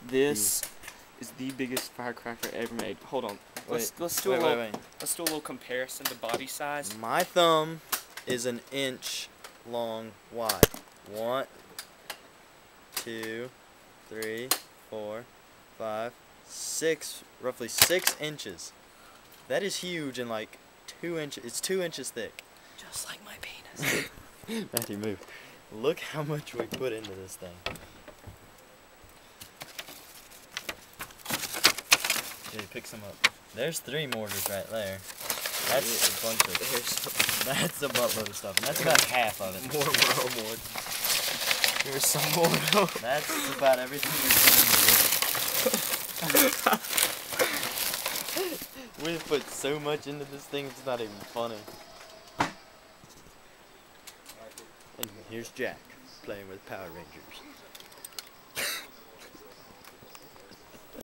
This is the biggest firecracker ever made. Hold on. Let's do a little comparison to body size. My thumb is an inch long wide. 1, 2, 3, 4, 5, 6, roughly 6 inches. That is huge and like 2 inches. It's 2 inches thick. Just like my penis. Matthew, move. Look how much we put into this thing. Okay, pick some up. There's 3 mortars right there. That's a bunch of. That's a buttload of stuff, and that's about half of it. More. There's some more. That's about everything we're doing. We've put so much into this thing, it's not even funny. And here's Jack playing with Power Rangers.